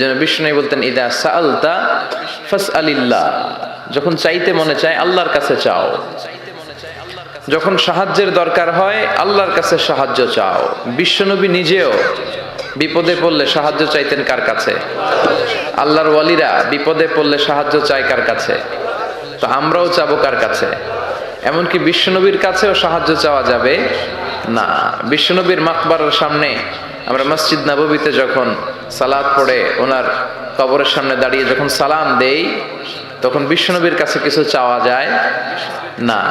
যেন বিষ্ণু বলতেন ইদা সাআলতা ফাসআলিল্লাহ, যখন চাইতে মনে চায় আল্লাহর কাছে চাও, যখন সাহায্যের দরকার হয় আল্লাহর কাছে সাহায্য চাও। বিশ্বনবী নিজেও বিপদে পড়লে সাহায্য চাইতেন কার কাছে? আল্লাহর ওয়ালিরা বিপদে পড়লে সাহায্য চায় কার কাছে? তো আমরাও চাবো কার কাছে? এমনকি বিশ্বনবীর কাছেও সাহায্য চাওয়া যাবে না। বিশ্বনবীর মাকবারের সামনে আমরা মসজিদ নববীতে যখন সালাত পড়ে ওনার কবরের সামনে দাঁড়িয়ে যখন সালাম দেই, তখন বিশ্বনবীর কাছে কিছু চাওয়া যায় না।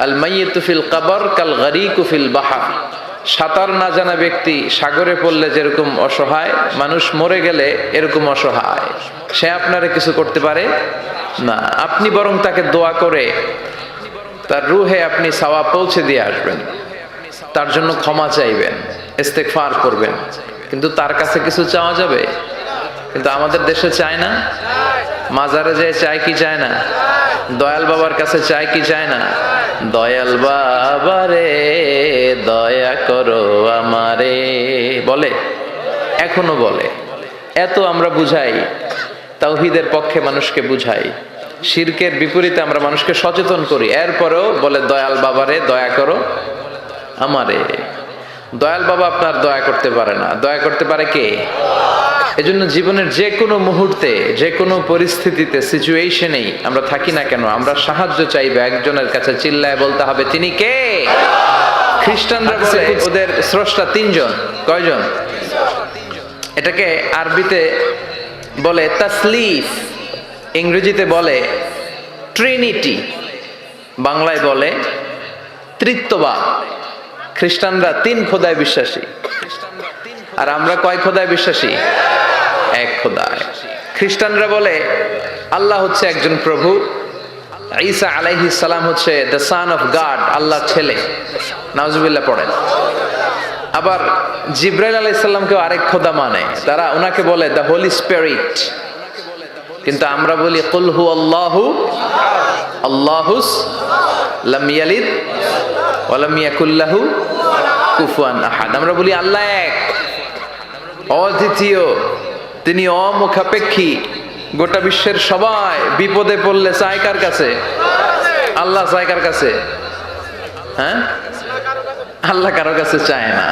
আল মাইয়িতু ফিল কবর কাল গরীকু ফিল বাহর, সাঁতার না জানা ব্যক্তি সাগরে পড়লে যেরকম অসহায়, মানুষ মরে গেলে এরকম অসহায়। সে আপনারে কিছু করতে পারে না। আপনি বরং তাকে দোয়া করে তার রুহে আপনি সওয়াব পৌঁছে দিয়ে আসবেন, তার জন্য ক্ষমা চাইবেন, ইস্তেগফার করবেন, কিন্তু তার কাছে কিছু চাওয়া যাবে? কিন্তু আমাদের দেশে চায় না। মাজারে যেয়ে চায় কি চায় না? দয়াল বাবার কাছে চায় কি চায় না? দয়াল বাবা রে দয়া করো আমারে, বলে, এখনো বলে। এত আমরা বুঝাই, তাওহীদের পক্ষে মানুষকে বুঝাই, শিরকের বিপরীতে আমরা মানুষকে সচেতন করি, এরপরেও বলে দয়াল বাবা রে দয়া করো আমারে। দয়াল বাবা আপনার দয়া করতে পারে না, দয়া করতে পারে কে? এজন্য জীবনের যে কোনো মুহূর্তে, যে কোনো পরিস্থিতিতে, সিচুয়েশনেই আমরা থাকি না কেন, আমরা সাহায্য চাইবে একজনের কাছে, চিল্লায় বলতে হবে তিনি কে? খ্রিস্টানরা বলে ওদের স্রষ্টা তিনজন। কয়জন? এটাকে আরবিতে বলে তাসলিফ, ইংরেজিতে বলে ট্রিনিটি, বাংলায় বলে ত্রিত্ববাদ। খ্রিস্টানরা তিন খোদায় বিশ্বাসী, আর আমরা কয় খোদায় বিশ্বাসী? এক খোদায়। খ্রিস্টানরা বলে আল্লাহ হচ্ছে একজন প্রভু, ঈসা আলাইহিস সালাম হচ্ছে দ্য সন অফ গড, আল্লাহর ছেলে। নাউজুবিল্লাহ পড়েন। আবার জিব্রাইল আলাইহিস সালামকেও আরেক খোদা মানে, তারা ওনাকে বলে দ্য হোলি স্পিরিট। কিন্তু আমরা বলি কুল হু আল্লাহু আল্লাহুস লাম ইয়ালিদ ওয়া লাম ইয়াকুল লাহু কুফুয়ান আহাদ। আমরা বলি আল্লাহ এক, অদ্বিতীয়, তিনি অমুখাপেক্ষী। গোটা বিশ্বের সবাই বিপদে পড়লে চায় কার কাছে? আল্লাহ চায় কার কাছে? হ্যাঁ, আল্লাহ কারো কাছে চায় না।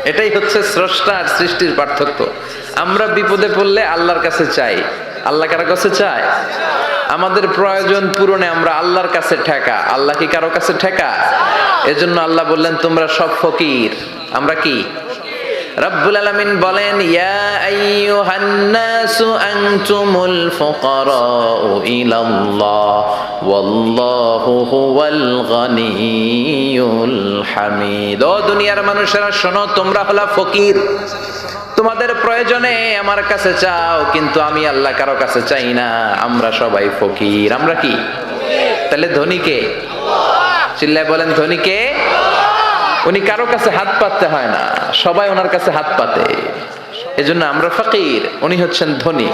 এটাই হচ্ছে স্রষ্টা আর সৃষ্টির পার্থক্য। আমরা বিপদে পড়লে আল্লাহর কাছে চাই, আল্লাহ কারো কাছে চায়? আমাদের প্রয়োজন পূরণে আমরা আল্লাহর কাছে ঠেকা, আল্লাহ কি কারো কাছে ঠেকা? এজন্য আল্লাহ বললেন তোমরা সব ফকির। আমরা কি? রব্বুল আলামিন বলেন ইয়া আইয়ুহান নাসু আনতুমুল ফুকারাউ ইলাল্লাহ ওয়াল্লাহু হুয়াল গনিয়ুল হামিদ। ও দুনিয়ার মানুষেরা শোনো, তোমরা হলা ফকির, তোমাদের প্রয়োজনে আমার কাছে চাও, কিন্তু আমি আল্লাহ কারো কাছে চাই না। আমরা সবাই ফকির। আমরা কি? তাহলে ধনী কে? চিল্লায় বলেন ধনী কে? উনি কারো কাছে হাত পাততে হয় না, সবাই ওনার কাছে হাত পাতে। এজন্য আমরা ফকির, উনি হচ্ছেন ধনী।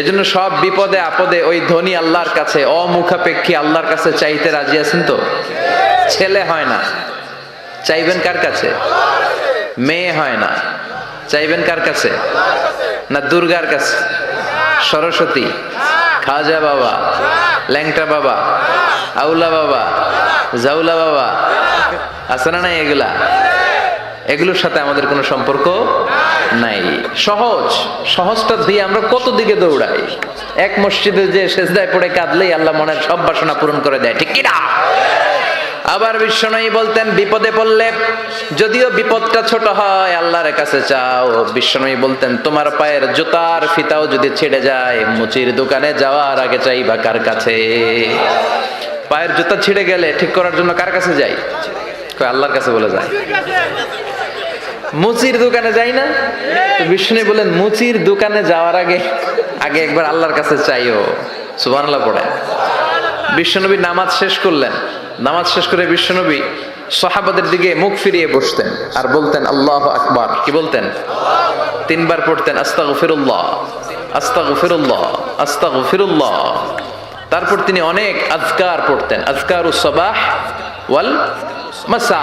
এজন্য সব বিপদে আপদে ওই ধনী আল্লাহর কাছে, অমুখাপেক্ষী আল্লাহর কাছে চাইতে রাজি আছেন তো? ছেলে হয় না, চাইবেন কার কাছে? মেয়ে হয় না, চাইবেন কার কাছে? না দুর্গার কাছে, সরস্বতী, খাজা বাবা, ল্যাংটা বাবা, আউলা বাবা, জাউলা বাবা, আছে না নাই? এগুলোর সাথে আমাদের কোনো সম্পর্ক নাই। সহজটা দিয়ে আমরা কত দিকে দৌড়াই। এক মসজিদে যে সেজদায় পড়ে কাঁদলেই আল্লাহ মনের সব বাসনা পূরণ করে দেয়, ঠিক কি না? আবার বিশ্বনবী বলতেন বিপদে পড়লে, যদিও বিপদটা ছোট হয়, আল্লাহর কাছে চাও। বিশ্বনবী বলতেন তোমার পায়ের জুতার ফিতাও যদি ছেড়ে যায়, মুচির দোকানে যাওয়ার আগে চাইবা কার কাছে? পায়ের জুতা ছিঁড়ে গেলে ঠিক করার জন্য কার কাছে যাই? আল্লাহর কাছে বলে যায়। মুচির দোকানে যাই না? তো বিষ্ণু বলেন মুচির দোকানে যাওয়ার আগে একবার আল্লাহর কাছে চাইও। সুবহানাল্লাহ পড়ে। বিশ্বনবী নামাজ শেষ করলেন, নামাজ শেষ করে বিশ্বনবী সাহাবাদের দিকে মুখ ফিরিয়ে বসতেন আর বলতেন আল্লাহু আকবার। কি বলতেন? তিনবার পড়তেন আস্তাগফিরুল্লাহ আস্তাগফিরুল্লাহ আস্তাগফিরুল্লাহ। তারপর তিনি অনেক আজকার পড়তেন, আজকারুস সাবাহ ওয়াল মাসা,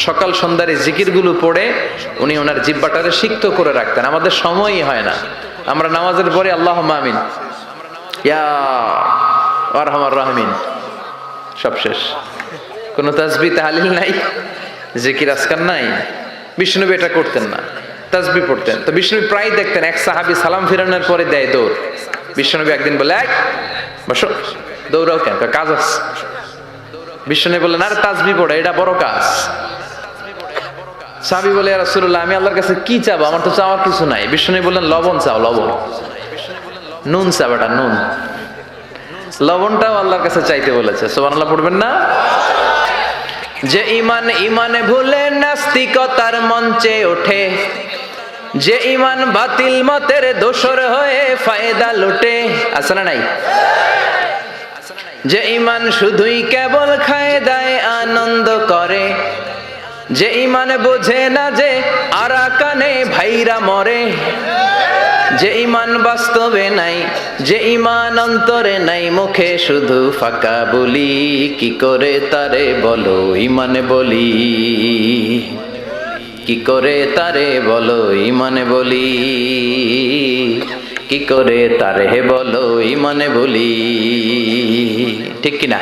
সকাল সন্ধ্যার জিকিরগুলো পড়ে উনি ওনার জিহ্বাটারে সিক্ত করে রাখতেন। আমাদের সময়ই হয় না, আমরা নামাজের পরে আল্লাহুম্মা আমিন, ইয়া আরহামার রাহিমিন, সব শেষ। কোনো তাসবিহ তাহলিল নাই, জিকির আজকার নাই। বিষ্ণুনবী এটা করতেন না, তাসবিহ পড়তেন। তো বিষ্ণুনবী প্রায় দেখতেন এক সাহাবী সালাম ফিরানোর পরে দেয় দৌড়। বিষ্ণুনবী একদিন বলে, এই বসো, দৌড়াও কেন? কাজ আছে। বিষ্ণুনবী বললেন, আরে তাসবিহ পড়ে, এটা বড় কাজ। সাহাবী বলে, ইয়া রাসূলুল্লাহ, আমি আল্লাহর কাছে কি চাবো? আমার তো চাওয়ার কিছু নাই। বিষ্ণুনবী বললেন, লবণ চাও, লবণ। নুন চাও, এটা নুন। লবণটাও আল্লাহর কাছে চাইতে বলেছে। সুবহানাল্লাহ পড়বেন না? যে ঈমান ঈমানে ভুলে নাস্তিকতার মঞ্চে ওঠে, যে ঈমান বাতিল মতের দোসর হয়ে ফায়দা লুটে, আছে না নাই? যে ঈমান শুধুই কেবল খায় দায় আনন্দ করে, যে ঈমান বোঝে না যে আরাকানে ভাইরা মরে, যে ঈমান বাস্তবে নাই, যে ঈমান অন্তরে নাই, মুখে শুধু ফাঁকা বলি, কি করে তারে বলো ঈমানে বলি, কি করে তারে বলো ঈমানে বলি, কি করে তারে বলো ঈমানে বলি, ঠিক কিনা?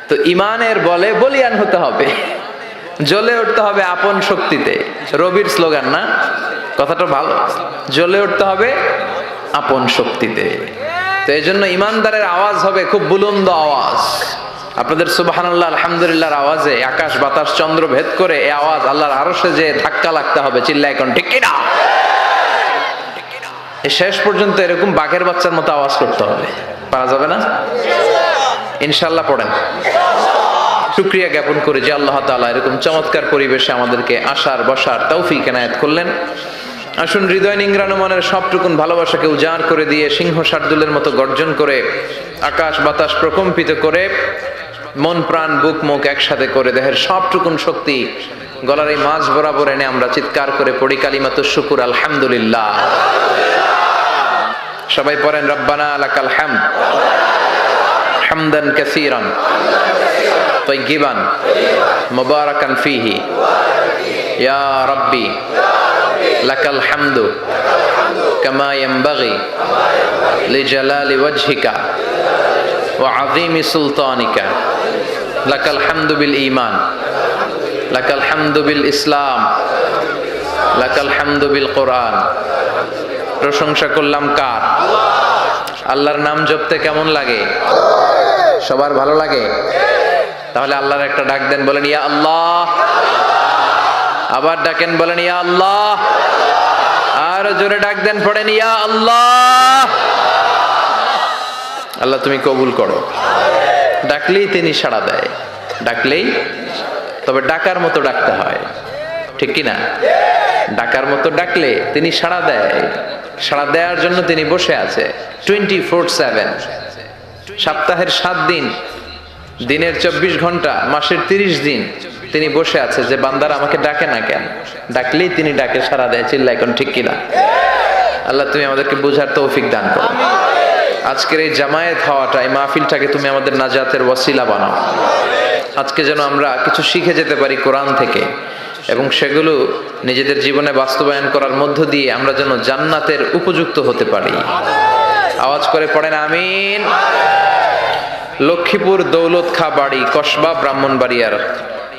তো ঈমানের বলে বলিয়ান হতে হবে, জ্বলে উঠতে হবে আপন শক্তিতে। রবির স্লোগান না? কথাটা ভালো। জ্বলে উঠতে হবে আপন শক্তিতে। তো এই জন্য ইমানদারের আওয়াজ হবে খুব বুলন্দ আওয়াজ। আপনাদের সুবহানাল্লাহ আলহামদুলিল্লাহর আওয়াজে আকাশ বাতাস চন্দ্র ভেদ করে এই আওয়াজ আল্লাহর আরশে যে ধাক্কা লাগতে হবে। চিল্লায় এখন ঠিক কিনা? এই শেষ পর্যন্ত এরকম বাঘের বাচ্চার মতো আওয়াজ করতে হবে। পারা যাবে না? ইনশাআল্লাহ পড়েন। শুকরিয়া জ্ঞাপন করে যে আল্লাহ তাআলা এরকম চমৎকার পরিবেশে আমাদেরকে আসার বসার তৌফিক এনায়েত করলেন। আসুন হৃদয় নিংড়ানো মনের সবটুকুন ভালোবাসাকে উজাড় করে দিয়ে সিংহ শার্দুলের মতো গর্জন করে আকাশ বাতাস প্রকম্পিত করে মন প্রাণ বুক মুখ একসাথে করে দেহের সবটুকুন শক্তি গলার এই মাঝ বরাবর এনে আমরা চিৎকার করে পড়ি কালিমাতুশ শুকুর আলহামদুলিল্লাহ। সবাই পড়েন রব্বানা লাকাল হামদ হামদান কাসীরান তাইয়িবান মুবারাকান ফীহি ইয়া রাব্বি লাকাল হামদু কামা ইয়ানবাগি লিজালালি ওয়াজহিকা ওয়া আযীমি সুলতানিকা লাকাল হামদু বিল ঈমান লাকাল হামদু বিল ইসলাম লাকাল হামদু বিল কোরআন। প্রশংসা করলাম কার? আল্লাহর নাম জপতে কেমন লাগে? সবার ভালো লাগে? তাহলে আল্লাহর একটা ডাক দেন, বলেন ইয়া আল্লাহ। আবার ডাকেন, বলেন ইয়া আল্লাহ। আর জোরে ডাক দেন, পড়েন ইয়া আল্লাহ। আল্লাহ তুমি কবুল করো। ডাকলেই তিনি সাড়া দেয়, ডাকলেই। তবে ডাকার মতো ডাকতে হয়, ঠিক কি না? ডাকার মতো ডাকলে তিনি সাড়া দেয়। সাড়া দেওয়ার জন্য তিনি বসে আছে 24/7, সপ্তাহের 7 দিন, দিনের 24 ঘন্টা, মাসের 30 দিন তিনি বসে আছে যে বান্দারা আমাকে ডাকে না কেন? ডাকলেই তিনি ডাকে সাড়া দেয়। চিল্লা এখন ঠিক কিনা? আল্লাহ তুমি আমাদেরকে বুঝার তৌফিক দান করো। আজকের এই জামায়াত হওয়াটা, এই মাহফিলটাকে তুমি আমাদের নাজাতের ওয়াসিলা বানাও। আজকে যেন আমরা কিছু শিখে যেতে পারি কোরআন থেকে, এবং সেগুলো নিজেদের জীবনে বাস্তবায়ন করার মধ্য দিয়ে আমরা যেন জান্নাতের উপযুক্ত হতে পারি। আওয়াজ করে পড়েন আমিন। লক্ষ্মীপুর দৌলত খা বাড়ি কসবা ব্রাহ্মণবাড়িয়ার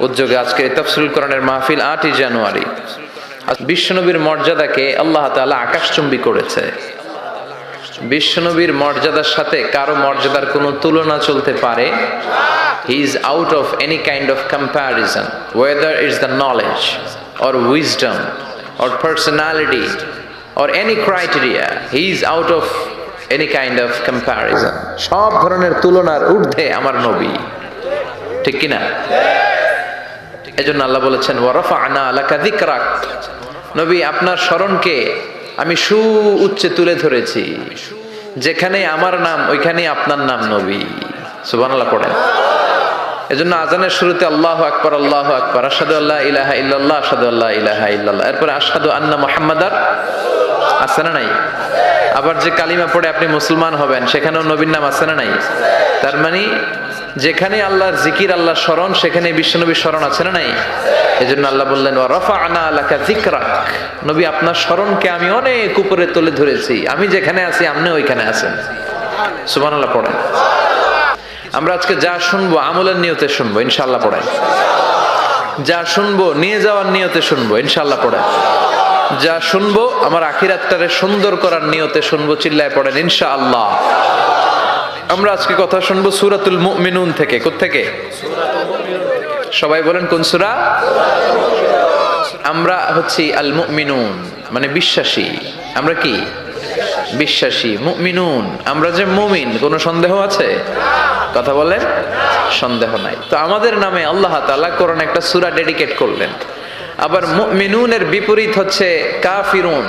উদ্যোগে আজকে তাফসীরুল কোরআনের মাহফিল 8ই জানুয়ারি। বিশ্বনবীর মর্যাদাকে আল্লাহ তাআলা আকাশচুম্বী করেছে। বিশ্বনবীর মর্যাদার সাথে কারো মর্যাদার কোনো তুলনা চলতে পারে? He is out of any kind of comparison, whether it's the knowledge or wisdom or personality or any criteria. He is out of any kind of comparison. সব ধরনের তুলনার ঊর্ধ্বে আমার নবী, ঠিক কি না? এজন্য আল্লাহ বলেছেন ওয়া রাফা'না লাকা যিকরাক, নবী আপনার স্মরণকে আমি সুউচ্চে তুলে ধরেছি। যেখানে আমার নাম ওইখানে আপনার নাম নবী। সুবহানাল্লাহ পড়েন। এজন্য আজানের শুরুতে আল্লাহু আকবার আল্লাহু আকবার, আশহাদু আল্লা ইলাহা ইল্লাল্লাহ আশহাদু আল্লা ইলাহা ইল্লাল্লাহ, এরপর আশহাদু আন্না মুহাম্মাদার, আছে না নাই? আবার যে কালিমা পড়ে আপনি মুসলমান হবেন সেখানেও নবীর নাম আছে না নাই? তার মানে যেখানে আল্লাহর জিকির, আল্লাহর স্মরণ, সেখানে বিশ্বনবীর স্মরণ আছে না নাই? এজন্য আল্লাহ বললেন ওয়া রাফা'না লাকা যিকরাক, নবী আপনার স্মরণকে আমি অনেক উপরে তুলে ধরেছি। আমি যেখানে আছি আপনি ওইখানে আছেন। সুবহানাল্লাহ পড়েন। আমরা আজকে যা শুনবো আমলের নিয়তে শুনবো, ইনশাআল্লাহ পড়েন। যা শুনবো নিয়ে যাওয়ার নিয়তে শুনবো, ইনশাআল্লাহ পড়েন। যা শুনবো আমার আখিরাতটারে সুন্দর করার নিয়তে শুনবো, চিল্লায় পড়েন ইনশাআল্লাহ। আমরা আজকে কথা শুনবো সূরাতুল মুমিনুন থেকে। কোত্থেকে? সবাই বলেন কোন সূরা? আমরা হচ্ছি আল মুমিনুন, মানে বিশ্বাসী। আমরা কি? বিশ্বাসী। মুমিনুন, আমরা যে মুমিন, কোনো সন্দেহ আছে? কথা বলেন, সন্দেহ নাই। তো আমাদের নামে আল্লাহ তাআলা কোরআনে একটা সূরা ডেডিকেট করলেন। আবার মুমিনুনের বিপরীত হচ্ছে কাফিরুন।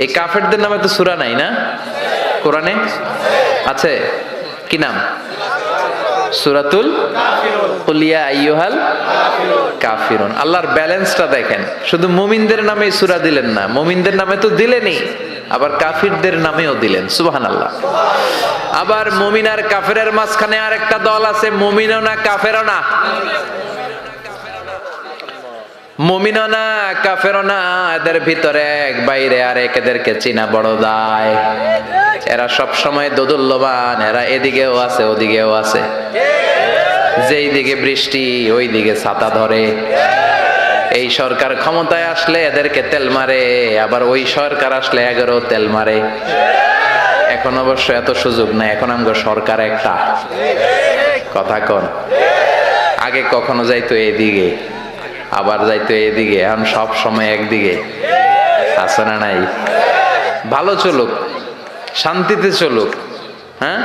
এই কাফেরদের নামে তো সূরা নাই না কোরআনে? আছে। কি নাম? সূরাতুল কুল ইয়া আইয়ুহাল কাফিরুন। আল্লাহর ব্যালেন্সটা দেখেন, শুধু মুমিনদের নামে সূরা দিলেন না, মুমিনদের নামে তো দিলেনই, আবার কাফিরদের নামেও দিলেন। সুবহানাল্লাহ। আবার মুমিন আর কাফেরের মাঝখানে আর একটা দল আছে, মুমিনও না কাফেরও না। মুমিনও না কাফেরও না, এদের ভিতরে এক, বাইরে আরেক, এদেরকে চিনা বড় দায়। এরা সব সময় দোদুল্যমান, এরা এদিকেও আছে ওদিকেও আছে। যেই দিকে বৃষ্টি ওই দিকে ছাতা ধরে। এই সরকার ক্ষমতায় আসলে এদেরকে তেল মারে, আবার ওই সরকার আসলে এগারো তেল মারে। এখন অবশ্য এত সুযোগ নাই, এখন আমগো সরকার একটা। কথা কন। আগে কখনো যাইতো এদিকে, আবার যাইতো এদিকে, এখন সব সময় একদিকে। আছে না নাই? ভালো চলুক, শান্তিতে চলুক, হ্যাঁ,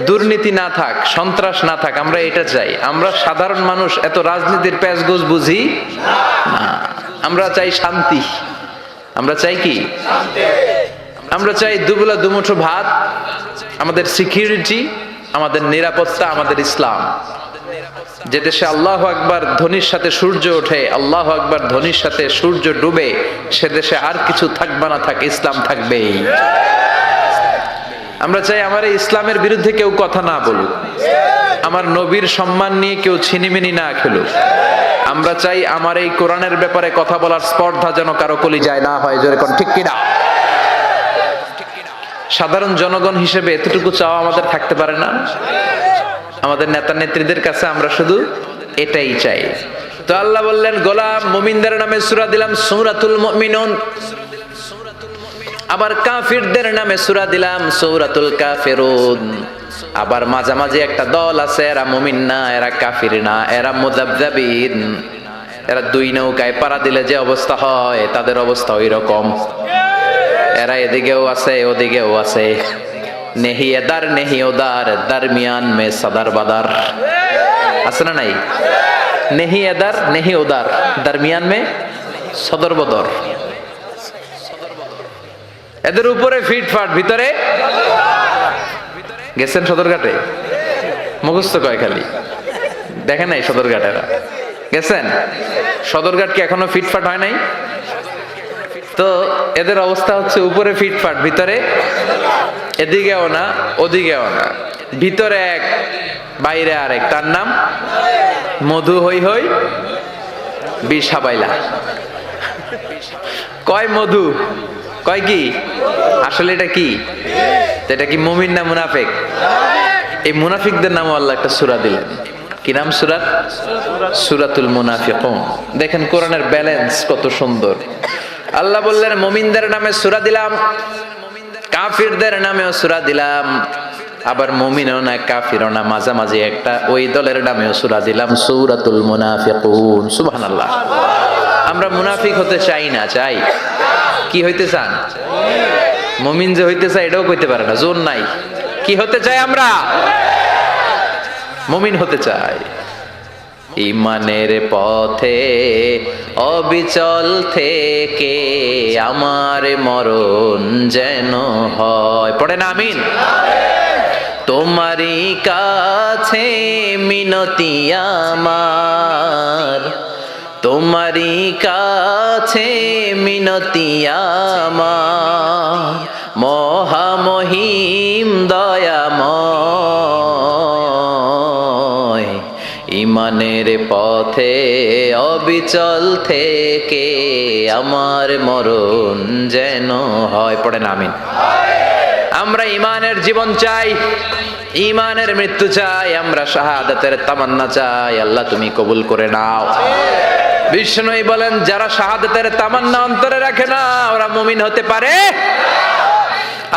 দুর্নীতি না থাক, সন্ত্রাস না থাক, আমরা এটা চাই। আমরা সাধারণ মানুষ এত রাজনীতির প্যাচগোছ বুঝি না। আমরা চাই শান্তি। আমরা চাই কি? আমরা চাই দুবেলা দুমুঠো ভাত, আমাদের সিকিউরিটি, আমাদের নিরাপত্তা, আমাদের ইসলাম। যে দেশে আল্লাহু আকবার ধ্বনির সাথে সূর্য ওঠে, আল্লাহু আকবার ধ্বনির সাথে সূর্য ডুবে, সে দেশে আর কিছু থাকবে না থাক, ইসলাম থাকবেই। আমরা চাই আমার এই ইসলামের বিরুদ্ধে কেউ কথা না বলুক, আমার নবীর সম্মান নিয়ে কেউ ছিনিমিনি না খেলুক। আমরা চাই আমার এই কোরআনের ব্যাপারে কথা বলার স্পর্ধা যেন কারো কলিজায় না হয়। জোরে কোন ঠিক কিনা? সাধারণ জনগণ হিসেবে এতটুকু চাওয়া আমাদের থাকতে পারে না? আমাদের নেতা নেত্রীদের কাছে আমরা শুধু এটাই চাই। তো আল্লাহ বললেন গোলাম মুমিনদের নামে সূরা দিলাম সূরাতুল মুমিনুন, আবার কাফিরদের নামে সূরা দিলাম সূরাতুল কাফিরুন। আবার মাঝামাঝি একটা দল আছে, এরা মুমিন না, এরা কাফির না, এরা মুযাবযাবিন। এরা দুই নৌকায় পাড়া দিলে যে অবস্থা হয়, তাদের অবস্থা ওই রকম। এরা এদিকেও আছে ওদিকেও আছে, নেহি এদার নেহি ওদার, দরমিয়ান মে সদর বদর। আছে না নাই? নেহি এদার নেহি ওদার, দরমিয়ান মে সদর বদর। এদের উপরে ফিটফাট, ভিতরে গেছেন সদরঘাটে? মুখস্থ কয় খালি, দেখেন নাই সদরঘাটেরা গেছেন? সদরঘাট কি এখনো ফিটফাট হয় নাই? তো এদের অবস্থা হচ্ছে উপরে ফিটফাট, ভিতরে এদিকেও না ওদিকেও না, ভিতরে এক বাইরে আরেক। তার নাম মধু হই হই বিষ হাবাইলা। কয় মধু, কয় কি? আসলে এটা কি? এটা কি মুমিন না মুনাফিক? এই মুনাফিকদের নামও আল্লাহ একটা সূরা দিলেন। কি নাম সূরার? সূরাতুল মুনাফিকুন। দেখেন কোরআনের ব্যালেন্স কত সুন্দর। আল্লাহ বললেন মুমিনদের নামে সূরা দিলাম, কাফিরদের নামেও সূরা দিলাম। আবার মুমিনও না কাফিরও না, মাঝামাঝি একটা ওই দলের নামেও সূরা দিলাম সূরাতুল মুনাফিকুন। সুবহানাল্লাহ। আমরা মুনাফিক হতে চাই না, চাই কি হইতে চান? মুমিন যে হইতে চাই এটাও কইতে পারে না, জোর নাই। কি হতে চাই আমরা? মুমিন হতে চাই। ঈমানের পথে অবিচল থেকে আমার মরণ যেন হয়। পড়েন আমিন। তোমারই কাছে মিনতি আমার, তোমারই কাছে মিনতি আমার, মহামহিম দয়াময় ইমানের পথে অবিচল থেকে আমার মরণ যেন হয়। পড়েন আমিন। আমরা ইমানের জীবন চাই, ইমানের মৃত্যু চাই, আমরা শাহাদাতের তামান্না চাই। আল্লাহ তুমি কবুল করে নাও। বিষ্ণুই বলেন যারা শাহাদাতের তামান্না অন্তরে রাখে না ওরা মুমিন হতে পারে।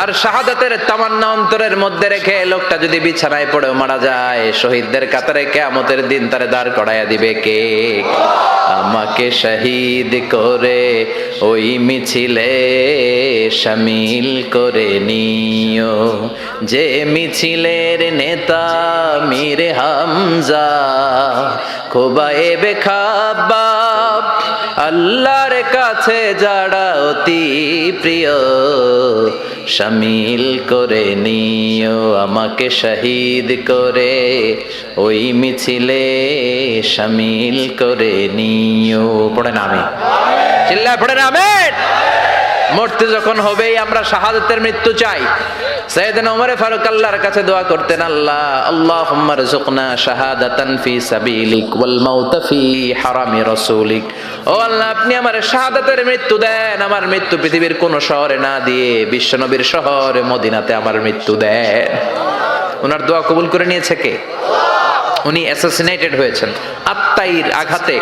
আর শাহাদাতের তামান্না অন্তরের মধ্যে রেখে লোকটা যদি বিছানায় পড়েও মারা যায়, শহীদদের কাতারে কিয়ামতের দিন তারে দাঁড় করাইয়া দিবে কে? আমাকে শহীদ করে ওই মিছিলে শামিল করে নিও, যে মিছিলের নেতা মীর হামজা খোবায়েবে খাব্বাব, আল্লাহর কাছে যারা অতি প্রিয় শামিল করে নিও, আমাকে শহীদ করে ওই মিছিলে শামিল করে নিও। পড়েন আমিন। চিল্লায় পড়েন আমিন। মরতে যখন হবেই আমরা শাহাদাতের মৃত্যু চাই। সাইয়েদনা ওমর ফারুক আল্লাহর কাছে দোয়া করতেন, আল্লাহ আল্লাহুম্মা রযুকনা শাহাদাতান ফি সাবিলিক ওয়াল মাউতা ফি হারামি রাসূলিক। ও আল্লাহ আপনি আমার শাহাদাতের মৃত্যু দেন, আমার মৃত্যু পৃথিবীর কোন শহরে না দিয়ে বিশ্বনবীর শহর মদিনাতে আমার মৃত্যু দেন। ওনার দোয়া কবুল করে নিয়েছে কে? উনি অ্যাসাসিনেটেড হয়েছেন, আত্মাইর আঘাতে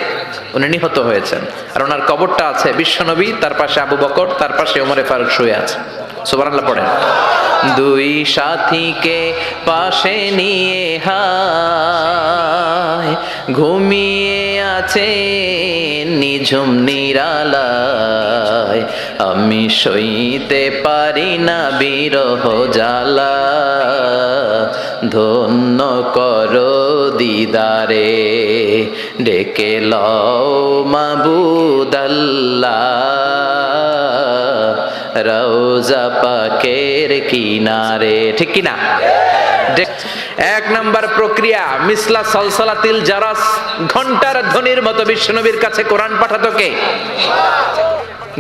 উনি নিহত হয়েছেন। আর ওনার কবরটা আছে বিশ্বনবী, তার পাশে আবু বকর, তার পাশে ওমরে ফারুক শুয়ে আছে। সুবহানাল্লাহ পড়েন। দুই সাথীকে পাশে নিয়ে হায় ঘুমিয়ে আছে নিঝুম নিরালায়, আমি সইতে পারি না বিরহ জ্বালা, ধন্য করো দিদারে ডেকে লও মাবুদ আল্লাহ, রওজা পাকের কিনারে। ঠিক কিনা? এক নাম্বার প্রক্রিয়া মিসলা সলসলাতিল জারাস, ঘন্টার ধ্বনির মতো বিশ্বনবীর কাছে কোরআন পাঠাতো কে?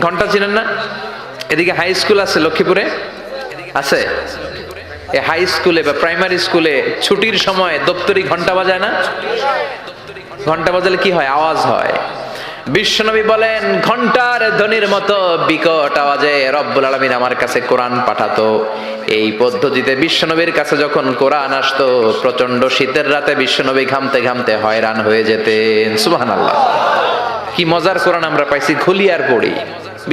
ঘন্টা চিনেন না? এদিকে হাই স্কুল আছে লক্ষ্মীপুরে, আছে? এই হাই স্কুলে বা প্রাইমারি স্কুলে ছুটির সময় দপ্তরি ঘন্টা বাজায় না? ঘন্টা বাজালে কি হয়? আওয়াজ হয়। বিশ্বনবী বলেন ঘন্টার ধ্বনির মতো বিকট আওয়াজে রব্বুল আলামিন আমার কাছে কোরআন পাঠাতো। এই পদ্ধতিতে বিশ্বনবীর কাছে যখন কোরআন আসতো, প্রচন্ড শীতের রাতে বিশ্বনবী ঘামতে ঘামতে হয়রান হয়ে যেতেন। সুবহানাল্লাহ। কি মজার কোরআন আমরা পাইছি, খুলি আর পড়ি।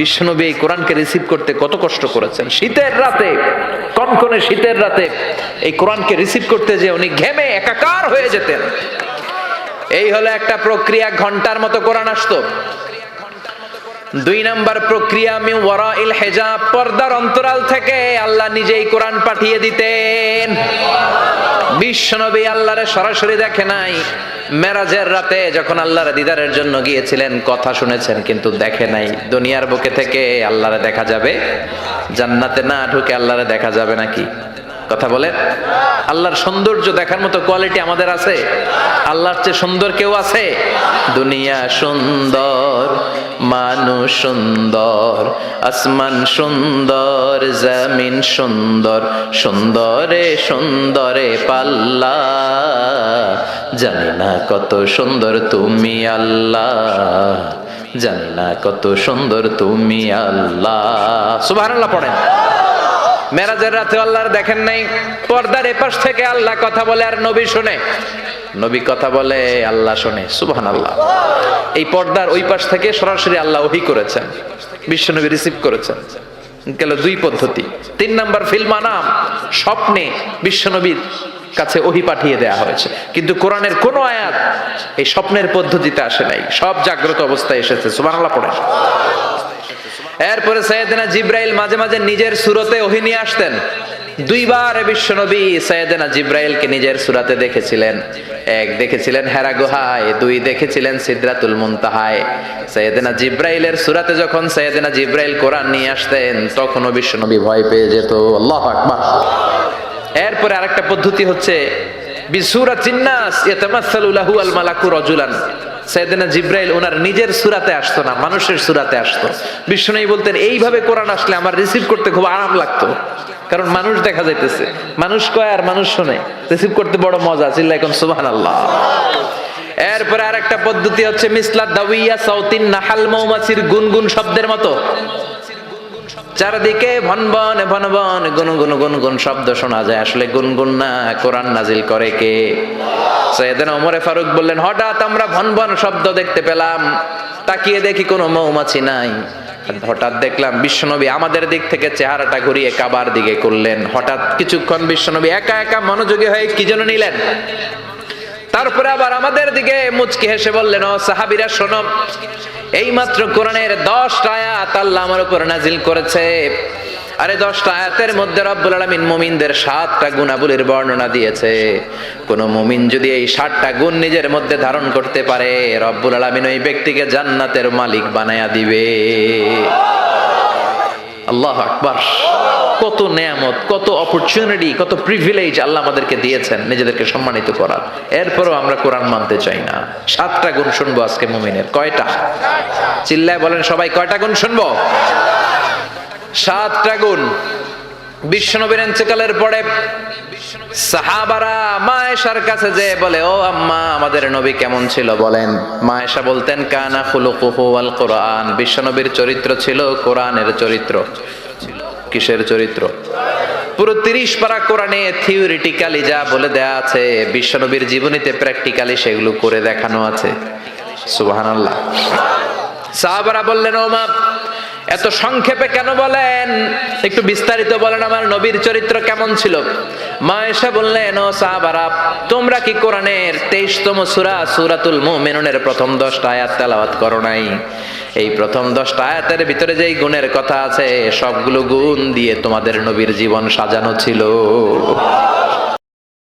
বিশ্বনবী এই কোরআনকে রিসিভ করতে কত কষ্ট করেছেন। শীতের রাতে, কনকনে শীতের রাতে এই কোরআনকে রিসিভ করতে যে উনি ঘেমে একাকার হয়ে যেতেন। এই হলো একটা প্রক্রিয়া, ঘন্টার মতো কোরআন আসতো। দুই নাম্বার প্রক্রিয়া মিন ওয়ারাইল হিজাব, পর্দার অন্তরাল থেকে আল্লাহ নিজেই কোরআন পাঠিয়ে দিতেন। বিশ্বনবী আল্লাহরে সরাসরি দেখে নাই। মেরাজের রাতে যখন আল্লাহর দিদারের জন্য গিয়েছিলেন, কথা শুনেছেন কিন্তু দেখে নাই। দুনিয়ার বুকে থেকে আল্লাহরে দেখা যাবে? জান্নাতে না ঢুকে আল্লাহরে দেখা যাবে নাকি? কথা বলেন। আল্লাহর সৌন্দর্য দেখার মতো কোয়ালিটি আমাদের আছে? আল্লাহর চেয়ে সুন্দর কেউ আছে? দুনিয়া সুন্দর, মানুষ সুন্দর, আসমান সুন্দর, জমিন সুন্দর, সুন্দরে সুন্দরে পাল্লা, জানি না কত সুন্দর তুমি আল্লাহ, জানি না কত সুন্দর তুমি আল্লাহ। সুবহানাল্লাহ পড়েন। মেরাজের রাতে আল্লাহর দেখেন নাই, পর্দার এপাশ থেকে আল্লাহ কথা বলে আর নবী শুনে, নবী কথা বলে আল্লাহ শুনে। সুবহানাল্লাহ। এই পর্দার ওই পাশ থেকে সরাসরি আল্লাহ ওহী করেছেন, বিশ্বনবী রিসিভ করেছেন। গেল দুই পদ্ধতি। তিন নাম্বার ফিল মানাম, স্বপ্নে বিশ্বনবীর কাছে ওহী পাঠিয়ে দেয়া হয়েছে। কিন্তু কোরআনের কোন আয়াত এই স্বপ্নের পদ্ধতিতে আসে নাই, সব জাগ্রত অবস্থায় এসেছে। সুবহানাল্লাহ পড়েন। এরপরে সাইয়েদনা জিব্রাইল মাঝে মাঝে নিজের সূরতে ওহী নিয়ে আসতেন। দুইবার বিশ্বনবী সাইয়েদনা জিব্রাইলকে নিজের সূরাতে দেখেছিলেন। এক দেখেছিলেন হেরা গুহায়, দুই দেখেছিলেন সিদরাতুল মুনতাহায়। সাইয়েদনা জিব্রাইলের সূরাতে যখন সাইয়েদনা জিব্রাইল কোরআন নিয়ে আসতেন, তখনও বিশ্বনবী ভয় পেয়ে যেত। আল্লাহু আকবার। এরপরে আরেকটা পদ্ধতি হচ্ছে বিসূরাতিন নাস ইয়াতামাসসালু লাহু আল মালাকু রাজুলান। সাইয়েদনা জিব্রাইল ওনার নিজের সূরাতে আসতো না, মানুষের সূরাতে আসতো। বিশ্বনবী বলতেন এইভাবে কোরআন আসলে আমার রিসিভ করতে খুব আরাম লাগতো, কারণ মানুষ দেখা যাইতেছে, মানুষ কয় আর মানুষ শোনে, রিসিভ করতে বড় মজা। চিল্লায় কোন সুবহানাল্লাহ। এরপরে আরেকটা পদ্ধতি হচ্ছে মিসলা দাওয়িয়া সাউতিন নাহাল, মৌমাছির গুনগুন শব্দের মতো চারদিকে ভনভন ভনভন গুনগুন গুনগুন শব্দ শোনা যায়। আসলে গুনগুন না, কোরআন নাজিল করে কে? সাইয়েদনা ওমরে ফারুক বললেন, হঠাৎ আমরা ভনভন শব্দ দেখতে পেলাম, তাকিয়ে দেখি কোনো মৌমাছি নাই। হঠাৎ দেখলাম বিশ্বনবী আমাদের দিক থেকে চেহারাটা ঘুরিয়ে কাবার দিকে করলেন। হঠাৎ কিছুক্ষণ বিশ্বনবী একা একা মনোযোগী হয়ে কি যেন নিলেন, তারপরে আবার আমাদের দিকে মুচকি হেসে বললেন, ও সাহাবীরা শোনো, এই মাত্র কোরআনের 10টা আয়াত আল্লাহ আমার উপর নাজিল করেছে। আরে 10টা আয়াতের মধ্যে রব্বুল আলামিন মুমিনদের 7টা গুণাবলীর বর্ণনা দিয়েছে। কোন মুমিন যদি এই 7টা গুণ নিজের মধ্যে ধারণ করতে পারে, রব্বুল আলামিন ওই ব্যক্তিকে জান্নাতের মালিক বানায়া দিবে। আল্লাহু আকবার! কত নেয়ামত, কত অপরচুনিটি, কত প্রিভিলেজ আল্লাহ আমাদেরকে দিয়েছেন নিজেদেরকে সম্মানিত করার। এরপরও আমরা কোরআন মানতে চাই না। 7টা গুণ শুনবো আজকে মুমিনের। কয়টা? চিল্লায় বলেন সবাই, কয়টা গুণ শুনবো? 7টা গুণ। বিশ্বনবীর ইন্তেকালের পরে সাহাবারা মা আয়েশার কাছে যে বলে, ও আম্মা, আমাদের নবী কেমন ছিল বলেন? মা আয়েশা বলতেন, কানা খুলুকুহু আল কোরআন। বিশ্বনবীর চরিত্র ছিল কোরআনের চরিত্র। কিসের চরিত্র? পুরো 30 পারা কোরআনে থিওরিটিক্যালি যা বলে দেয়া আছে, বিশ্বনবীর জীবনীতে প্র্যাকটিক্যালি সেগুলো করে দেখানো আছে। সুবহানাল্লাহ। সাহাবারা বললেন, ও মা, এত সংক্ষেপে কেন বলেন? একটু বিস্তারিত বলেন, আমার নবীর চরিত্র কেমন ছিল? মা আয়েশা বললেন, ও সাহাবারা, তোমরা কি কোরআনের 23তম সূরা সূরাতুল মুমিনুনের প্রথম 10টা আয়াত তেলাওয়াত করো নাই? এই প্রথম 10টা আয়াতের ভিতরে যেই গুণের কথা আছে, সবগুলো গুণ দিয়ে তোমাদের নবীর জীবন সাজানো ছিল।